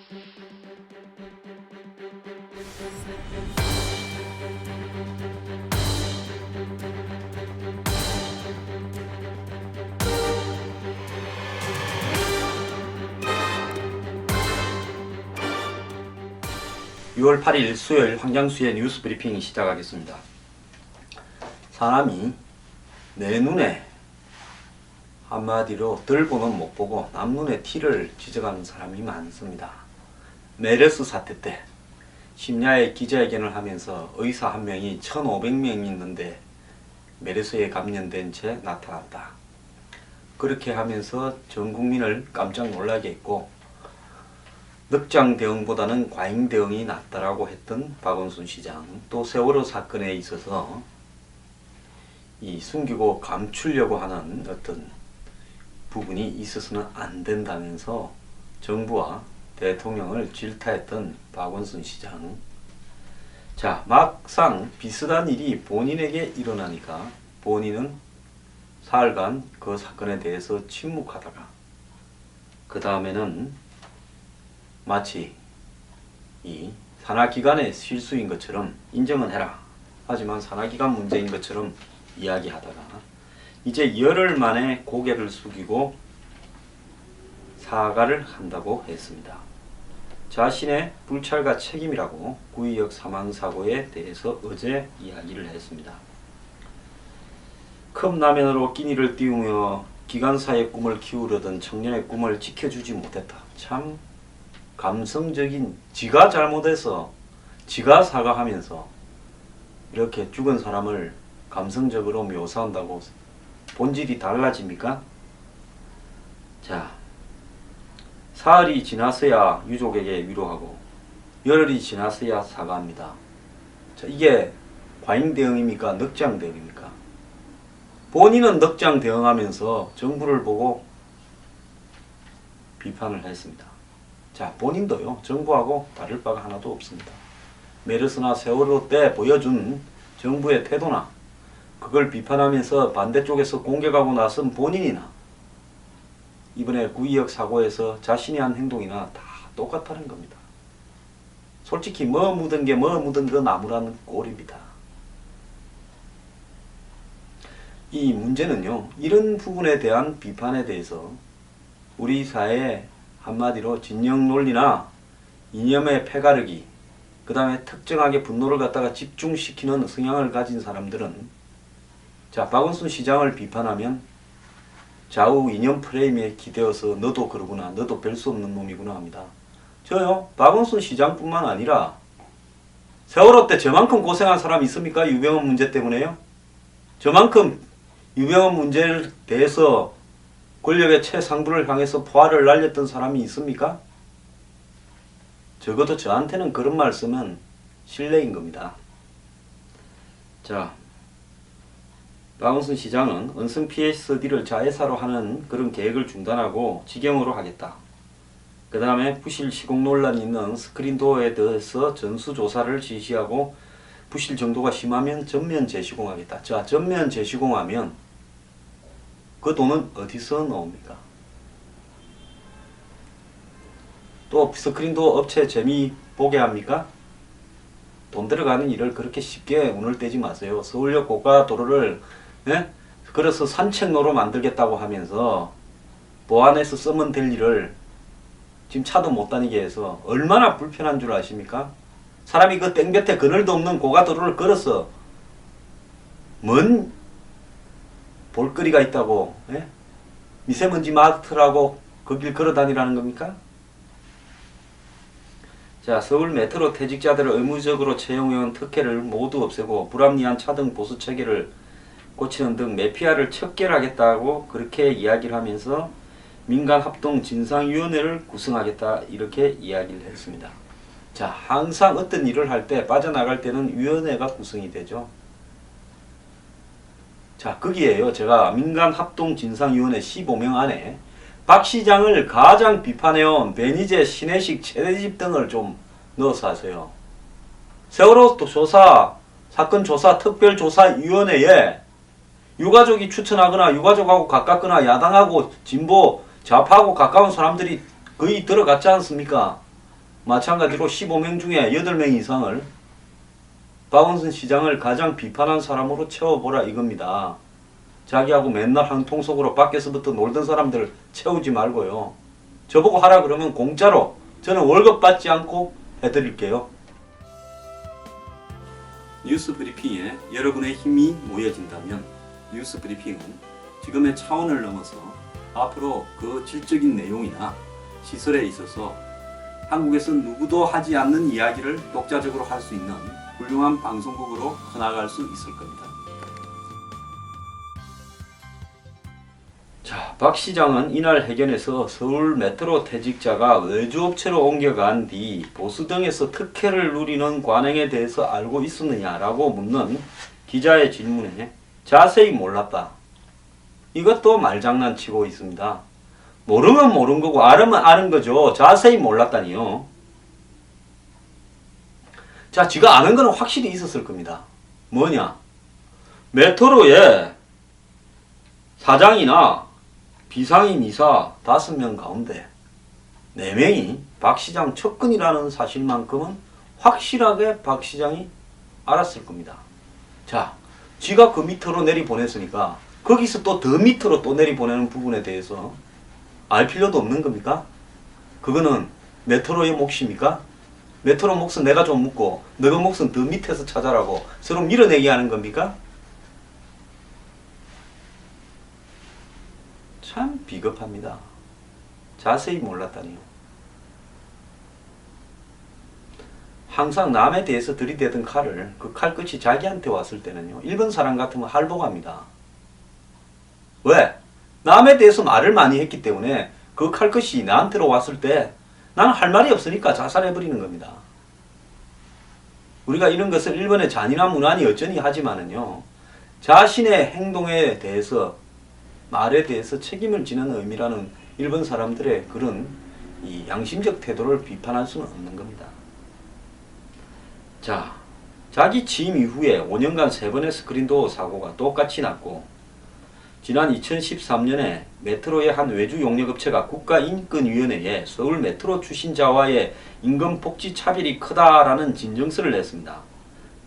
(6월 8일) 수요일 황장수의 뉴스 브리핑 시작하겠습니다. 사람이 내 눈에 한마디로 들보는 못 보고 남 눈에 티를 지져가는 사람이 많습니다. 메르스 사태 때 심야에 기자회견을 하면서 의사 한 명이 1,500명 있는데 메르스에 감염된 채 나타났다. 그렇게 하면서 전 국민을 깜짝 놀라게 했고, 늑장 대응보다는 과잉 대응이 낫다라고 했던 박원순 시장, 또 세월호 사건에 있어서 이 숨기고 감추려고 하는 어떤 부분이 있어서는 안 된다면서 정부와 대통령을 질타했던 박원순 시장. 자, 막상 비슷한 일이 본인에게 일어나니까 본인은 사흘간 그 사건에 대해서 침묵하다가 그 다음에는 마치 이 산하기관의 실수인 것처럼 인정은 해라, 하지만 산하기관 문제인 것처럼 이야기하다가 이제 열흘 만에 고개를 숙이고 사과를 한다고 했습니다. 자신의 불찰과 책임이라고 구의역 사망사고에 대해서 어제 이야기를 했습니다. 컵라면으로 끼니를 띄우며 기관사의 꿈을 키우려던 청년의 꿈을 지켜주지 못했다. 참 감성적인, 지가 잘못해서 지가 사과하면서 이렇게 죽은 사람을 감성적으로 묘사한다고 본질이 달라집니까? 자, 사흘이 지났어야 유족에게 위로하고 열흘이 지났어야 사과합니다. 자, 이게 과잉 대응입니까? 늑장 대응입니까? 본인은 늑장 대응하면서 정부를 보고 비판을 했습니다. 자, 본인도요, 정부하고 다를 바가 하나도 없습니다. 메르스나 세월호 때 보여준 정부의 태도나 그걸 비판하면서 반대쪽에서 공격하고 나선 본인이나 이번에 구의역 사고에서 자신이 한 행동이나 다 똑같다는 겁니다. 솔직히 뭐 묻은 게 뭐 묻은 그 나무라는 꼴입니다. 이 문제는요, 이런 부분에 대한 비판에 대해서 우리 사회에 한마디로 진영 논리나 이념의 패가르기, 그 다음에 특정하게 분노를 갖다가 집중시키는 성향을 가진 사람들은, 자, 박원순 시장을 비판하면 좌우 이념 프레임에 기대어서 너도 그러구나, 너도 별 수 없는 놈이구나 합니다. 저요, 박원순 시장뿐만 아니라 세월호 때 저만큼 고생한 사람이 있습니까? 유병헌 문제 때문에요? 저만큼 유병헌 문제에 대해서 권력의 최상부를 향해서 포화를 날렸던 사람이 있습니까? 적어도 저한테는 그런 말씀은 실례인 겁니다. 자, 박원순 시장은 은성 PSD를 자회사로 하는 그런 계획을 중단하고 직영으로 하겠다. 그 다음에 부실 시공 논란이 있는 스크린도어에 대해서 전수조사를 지시하고 부실 정도가 심하면 전면 재시공하겠다. 자, 전면 재시공하면 그 돈은 어디서 나옵니까? 또 스크린도어 업체 재미 보게 합니까? 돈 들어가는 일을 그렇게 쉽게 운을 떼지 마세요. 서울역 고가도로를 그래서 산책로로 만들겠다고 하면서 보안해서 쓰면 될 일을 지금 차도 못 다니게 해서 얼마나 불편한 줄 아십니까? 사람이 그 땡볕에 그늘도 없는 고가도로를 걸어서 뭔 볼거리가 있다고, 미세먼지 마트라고 그 길 걸어 다니라는 겁니까? 자, 서울 메트로 퇴직자들을 의무적으로 채용해온 특혜를 모두 없애고 불합리한 차등 보수 체계를 고치는 등 매피아를 척결하겠다고 그렇게 이야기를 하면서 민간합동진상위원회를 구성하겠다, 이렇게 이야기를 했습니다. 자, 항상 어떤 일을 할 때 빠져나갈 때는 위원회가 구성이 되죠. 자, 거기에요, 제가 민간합동진상위원회 15명 안에 박 시장을 가장 비판해온 베니제, 신혜식, 최대집 등을 좀 넣어서 하세요. 세월호 조사, 사건 조사 특별조사위원회에 유가족이 추천하거나 유가족하고 가깝거나 야당하고 진보, 좌파하고 가까운 사람들이 거의 들어갔지 않습니까? 마찬가지로 15명 중에 8명 이상을 박원순 시장을 가장 비판한 사람으로 채워보라 이겁니다. 자기하고 맨날 한 통속으로 밖에서부터 놀던 사람들 채우지 말고요. 저보고 하라 그러면 공짜로 저는 월급 받지 않고 해드릴게요. 뉴스 브리핑에 여러분의 힘이 모여진다면 뉴스 브리핑은 지금의 차원을 넘어서 앞으로 그 질적인 내용이나 시설에 있어서 한국에서 누구도 하지 않는 이야기를 독자적으로 할 수 있는 훌륭한 방송국으로 커나갈 수 있을 겁니다. 자, 박 시장은 이날 회견에서 서울 메트로 퇴직자가 외주업체로 옮겨간 뒤 보수 등에서 특혜를 누리는 관행에 대해서 알고 있었느냐라고 묻는 기자의 질문에 자세히 몰랐다. 이것도 말장난치고 있습니다. 모르면 모르는 거고 알으면 아는 거죠. 자세히 몰랐다니요. 자, 지가 아는 거는 확실히 있었을 겁니다. 뭐냐? 메트로의 사장이나 비상임 이사 5명 가운데 4명이 박 시장 측근이라는 사실만큼은 확실하게 박 시장이 알았을 겁니다. 자, 지가 그 밑으로 내리보냈으니까 거기서 또 더 밑으로 또 내리보내는 부분에 대해서 알 필요도 없는 겁니까? 그거는 메트로의 몫입니까? 메트로 몫은 내가 좀 묻고 너가 몫은 더 밑에서 찾아라고 서로 밀어내게 하는 겁니까? 참 비겁합니다. 자세히 몰랐다니요. 항상 남에 대해서 들이대던 칼을 그 칼끝이 자기한테 왔을 때는요. 일본 사람 같으면 할복합니다. 왜? 남에 대해서 말을 많이 했기 때문에 그 칼끝이 나한테로 왔을 때 나는 할 말이 없으니까 자살해버리는 겁니다. 우리가 이런 것을 일본의 잔인한 문화니 어쩌니 하지만은요. 자신의 행동에 대해서 말에 대해서 책임을 지는 의미라는 일본 사람들의 그런 이 양심적 태도를 비판할 수는 없는 겁니다. 자, 자기 취임 이후에 5년간 3번의 스크린도어 사고가 똑같이 났고 지난 2013년에 메트로의 한 외주 용역업체가 국가인권위원회에 서울 메트로 출신자와의 임금복지 차별이 크다라는 진정서를 냈습니다.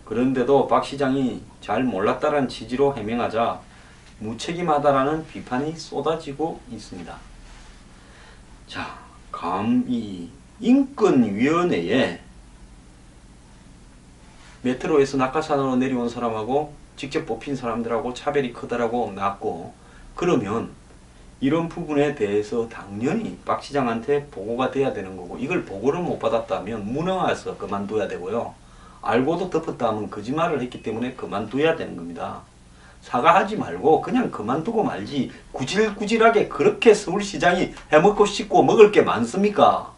그런데도 박 시장이 잘 몰랐다는 취지로 해명하자 무책임하다라는 비판이 쏟아지고 있습니다. 자, 감히 인권위원회에 메트로에서 낙하산으로 내려온 사람하고 직접 뽑힌 사람들하고 차별이 크다라고 났고 그러면 이런 부분에 대해서 당연히 박 시장한테 보고가 돼야 되는 거고 이걸 보고를 못 받았다면 무능해서 그만둬야 되고요. 알고도 덮었다 하면 거짓말을 했기 때문에 그만둬야 되는 겁니다. 사과하지 말고 그냥 그만두고 말지 구질구질하게 그렇게 서울시장이 해먹고 싶고 먹을 게 많습니까?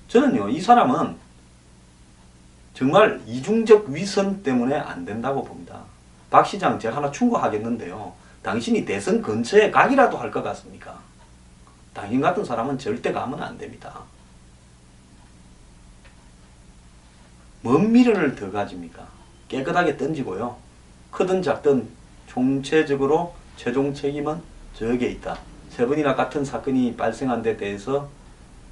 저는요 이 사람은 정말 이중적 위선 때문에 안 된다고 봅니다. 박 시장 제가 하나 충고하겠는데요. 당신이 대선 근처에 가기라도 할 것 같습니까? 당신 같은 사람은 절대 가면 안 됩니다. 뭔 미련을 더 가집니까? 깨끗하게 던지고요. 크든 작든 총체적으로 최종 책임은 저에게 있다. 3번이나 같은 사건이 발생한 데 대해서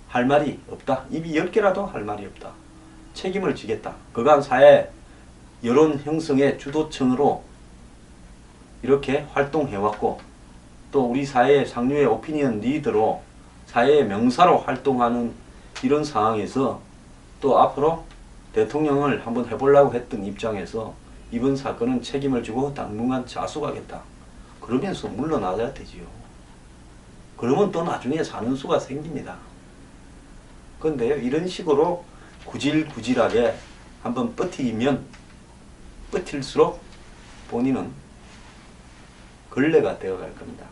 할 말이 없다. 입이 10개라도 할 말이 없다. 책임을 지겠다. 그간 사회 여론 형성의 주도층으로 이렇게 활동해왔고 또 우리 사회의 상류의 오피니언 리더로 사회의 명사로 활동하는 이런 상황에서 또 앞으로 대통령을 한번 해보려고 했던 입장에서 이번 사건은 책임을 지고 당분간 자수하겠다. 그러면서 물러나야 되지요. 그러면 또 나중에 사는 수가 생깁니다. 그런데요 이런 식으로 구질구질하게 한번 버티면 버틸수록 본인은 걸레가 되어갈 겁니다.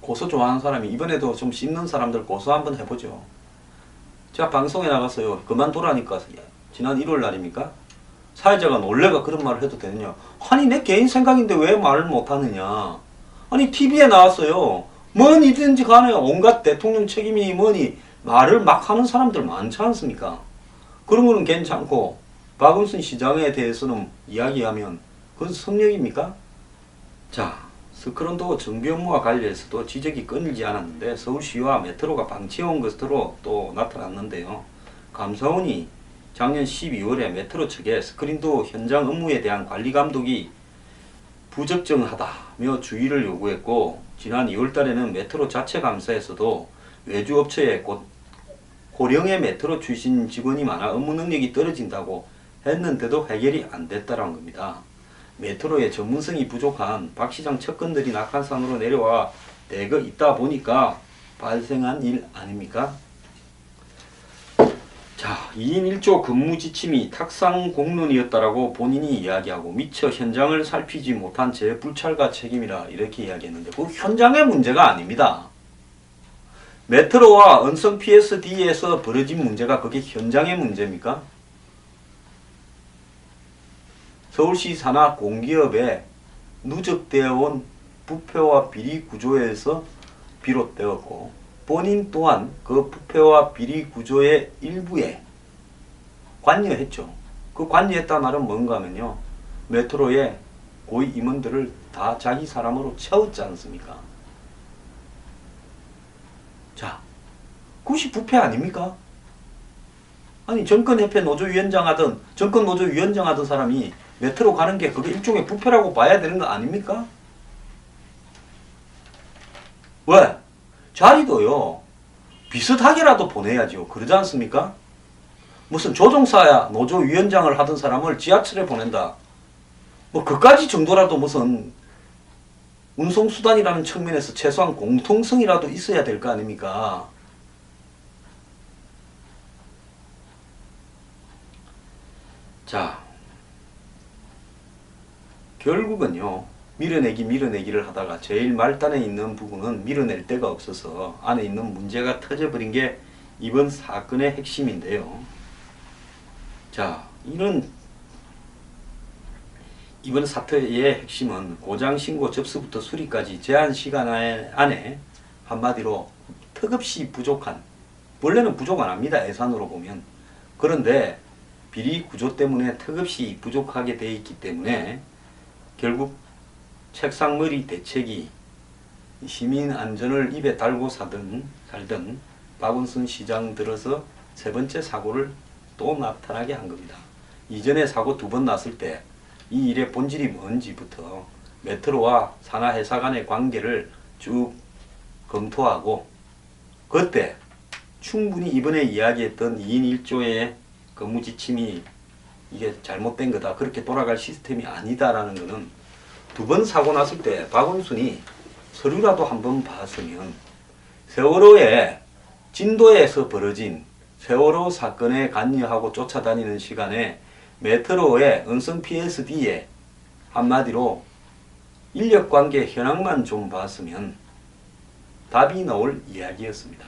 고소 좋아하는 사람이 이번에도 좀 씹는 사람들 고소 한번 해보죠. 제가 방송에 나갔어요. 그만두라니까 지난 1월 날입니까? 사회자가 놀래가 그런 말을 해도 되느냐. 아니 내 개인 생각인데 왜 말을 못하느냐. 아니 TV에 나왔어요. 뭐니든지 간에 온갖 대통령 책임이 뭐니 말을 막 하는 사람들 많지 않습니까? 그런 거는 괜찮고 박원순 시장에 대해서는 이야기하면 그건 성역입니까? 자, 스크런도 정비 업무와 관련해서도 지적이 끊이지 않았는데 서울시와 메트로가 방치해온 것으로 또 나타났는데요. 감사원이 작년 12월에 메트로 측에 스크린도 현장 업무에 대한 관리 감독이 부적정하다며 주의를 요구했고, 지난 2월달에는 메트로 자체 감사에서도 외주업체에 고령의 메트로 출신 직원이 많아 업무 능력이 떨어진다고 했는데도 해결이 안 됐다는 겁니다. 메트로의 전문성이 부족한 박 시장 측근들이 낙하산으로 내려와 대거 있다 보니까 발생한 일 아닙니까? 자, 2인 1조 근무 지침이 탁상 공론이었다라고 본인이 이야기하고 미처 현장을 살피지 못한 제 불찰과 책임이라 이렇게 이야기했는데, 그 현장의 문제가 아닙니다. 메트로와 은성 PSD에서 벌어진 문제가 그게 현장의 문제입니까? 서울시 산하 공기업에 누적되어 온 부패와 비리 구조에서 비롯되었고, 본인 또한 그 부패와 비리 구조의 일부에 관여했죠. 그 관여했다 말은 뭔가 하면요, 메트로의 고위 임원들을 다 자기 사람으로 채웠지 않습니까? 자, 그것이 부패 아닙니까? 아니, 정권협회 노조위원장 하던, 정권 노조위원장 하던 사람이 메트로 가는 게 그게 일종의 부패라고 봐야 되는 거 아닙니까? 왜? 자리도요, 비슷하게라도 보내야죠. 그러지 않습니까? 무슨 조종사야 노조위원장을 하던 사람을 지하철에 보낸다, 뭐 그까지 정도라도 무슨 운송수단이라는 측면에서 최소한 공통성이라도 있어야 될 거 아닙니까? 자, 결국은요, 밀어내기를 하다가 제일 말단에 있는 부분은 밀어낼 데가 없어서 안에 있는 문제가 터져버린 게 이번 사건의 핵심인데요. 자, 이번 사태의 핵심은 고장신고 접수부터 수리까지 제한 시간 안에 한마디로 턱없이 부족한, 원래는 부족 안 합니다, 예산으로 보면. 그런데 비리 구조 때문에 턱없이 부족하게 돼 있기 때문에 결국 책상머리 대책이 시민 안전을 입에 달고 살던 박원순 시장 들어서 세 번째 사고를 또 나타나게 한 겁니다. 이전에 사고 2번 났을 때 이 일의 본질이 뭔지부터 메트로와 산하회사 간의 관계를 쭉 검토하고, 그때 충분히 이번에 이야기했던 2인 1조의 근무 지침이 이게 잘못된 거다, 그렇게 돌아갈 시스템이 아니다라는 거는 2번 사고 났을 때 박원순이 서류라도 한번 봤으면 세월호의 진도에서 벌어진 세월호 사건에 관여하고 쫓아다니는 시간에 메트로의 은성 PSD에 한마디로 인력관계 현황만 좀 봤으면 답이 나올 이야기였습니다.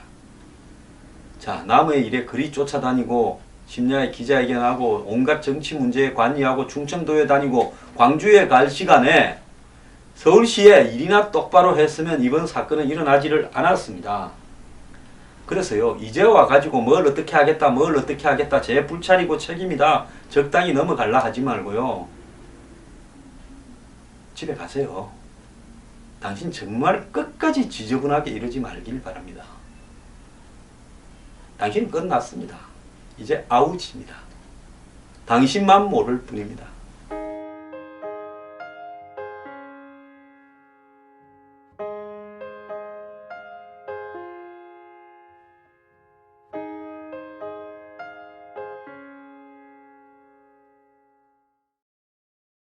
자, 남의 일에 그리 쫓아다니고 심야에 기자회견하고 온갖 정치 문제에 관여하고 충청도에 다니고 광주에 갈 시간에 서울시에 일이나 똑바로 했으면 이번 사건은 일어나지를 않았습니다. 그래서요, 이제 와가지고 뭘 어떻게 하겠다, 제 불찰이고 책임이다, 적당히 넘어갈라 하지 말고요, 집에 가세요. 당신 정말 끝까지 지저분하게 이러지 말길 바랍니다. 당신은 끝났습니다. 이제 아웃입니다. 당신만 모를 뿐입니다.